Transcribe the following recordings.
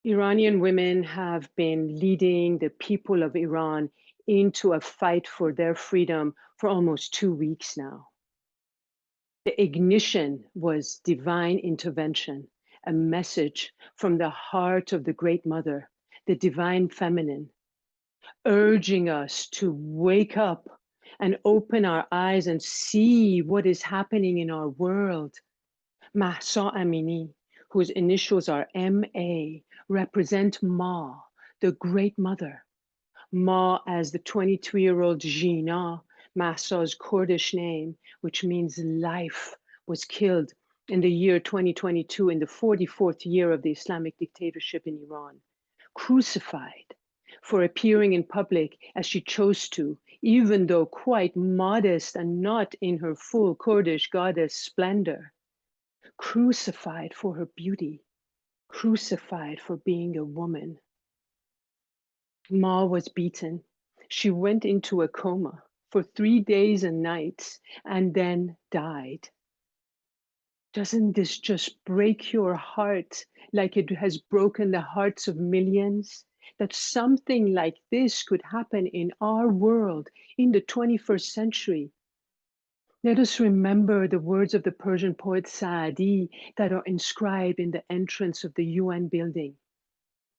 Iranian women have been leading the people of Iran into a fight for their freedom for almost 2 weeks now. The ignition was divine intervention, a message from the heart of the Great Mother, the divine feminine, urging us to wake up and open our eyes and see what is happening in our world. Mahsa Amini, whose initials are MA, represent Ma, the Great Mother. Ma as the 22-year-old Jina, Mahsa's Kurdish name, which means life, was killed in the year 2022 in the 44th year of the Islamic dictatorship in Iran, crucified for appearing in public as she chose to, even though quite modest and not in her full Kurdish goddess splendor, crucified for her beauty, crucified for being a woman. Ma was beaten. She went into a coma for 3 days and nights and then died. Doesn't this just break your heart like it has broken the hearts of millions? That something like this could happen in our world in the 21st century. Let us remember the words of the Persian poet Saadi that are inscribed in the entrance of the UN building.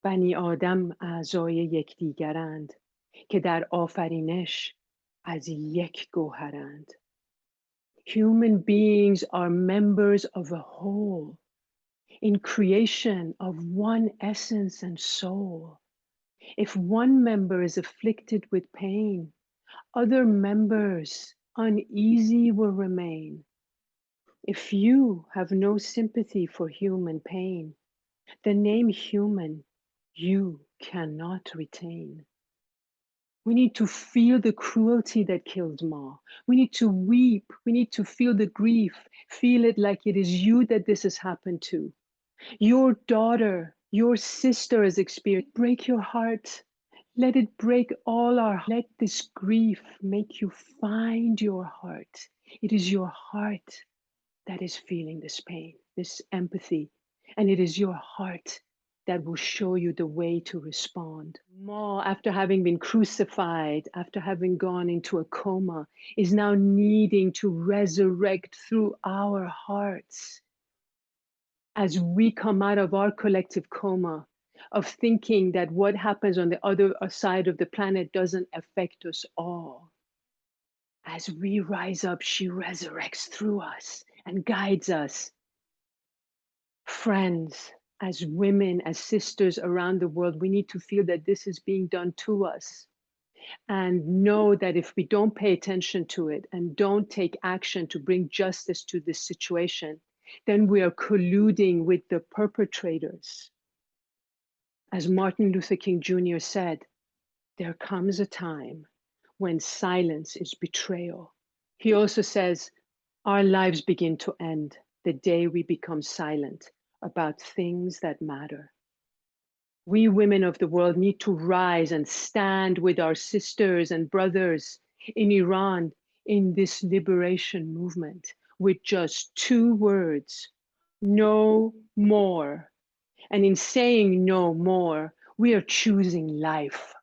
بنی آدم اعضای یکدیگرند که در آفرینش از یک گوهرند. Human beings are members of a whole, in creation of one essence and soul. If one member is afflicted with pain, other members uneasy will remain. If you have no sympathy for human pain, the name human you cannot retain. We need to feel the cruelty that killed Ma. We need to weep. We need to feel the grief. Feel it like it is you that this has happened to. Your daughter, your sister has experienced. Break your heart. Let it break all our. Let this grief make you find your heart. It is your heart that is feeling this pain, this empathy, and it is your heart that will show you the way to respond. Ma, after having been crucified, after having gone into a coma, is now needing to resurrect through our hearts. As we come out of our collective coma of thinking that what happens on the other side of the planet doesn't affect us all. As we rise up, she resurrects through us and guides us. Friends, as women, as sisters around the world, we need to feel that this is being done to us and know that if we don't pay attention to it and don't take action to bring justice to this situation, then we are colluding with the perpetrators. As Martin Luther King Jr. said, there comes a time when silence is betrayal. He also says, our lives begin to end the day we become silent about things that matter. We women of the world need to rise and stand with our sisters and brothers in Iran in this liberation movement with just 2 words, no more. And in saying no more, we are choosing life.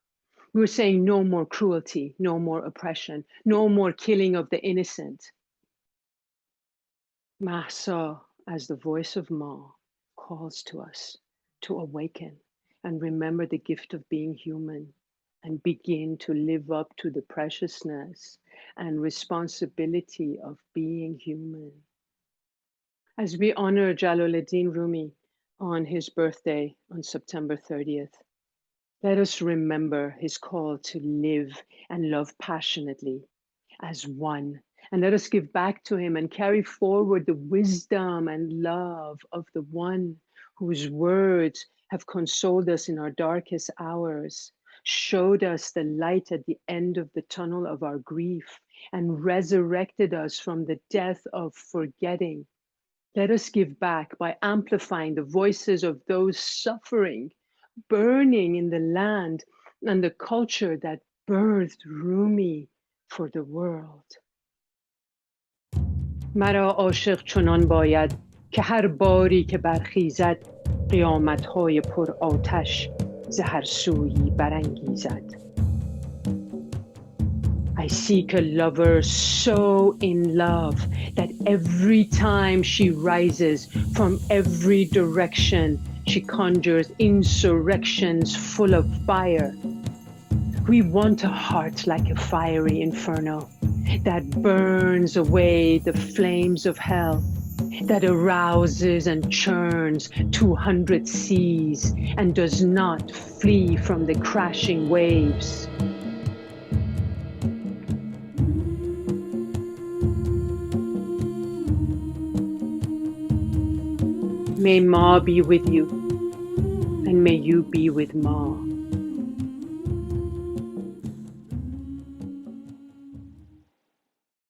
We're saying no more cruelty, no more oppression, no more killing of the innocent. Mahsa, as the voice of Ma, calls to us to awaken and remember the gift of being human and begin to live up to the preciousness and responsibility of being human. As we honor Jalaleddin Rumi on his birthday on September 30th, let us remember his call to live and love passionately as one. And let us give back to him and carry forward the wisdom and love of the one whose words have consoled us in our darkest hours, showed us the light at the end of the tunnel of our grief, and resurrected us from the death of forgetting. Let us give back by amplifying the voices of those suffering, burning in the land and the culture that birthed Rumi for the world. مرا عاشق چنان باید که هر باری که برخیزد قیامت‌های پرآتش ز هر سویی برانگیزد. I seek a lover so in love that every time she rises from every direction, she conjures insurrections full of fire. We want a heart like a fiery inferno that burns away the flames of hell, that arouses and churns 200 seas and does not flee from the crashing waves. May Ma be with you, and may you be with Ma.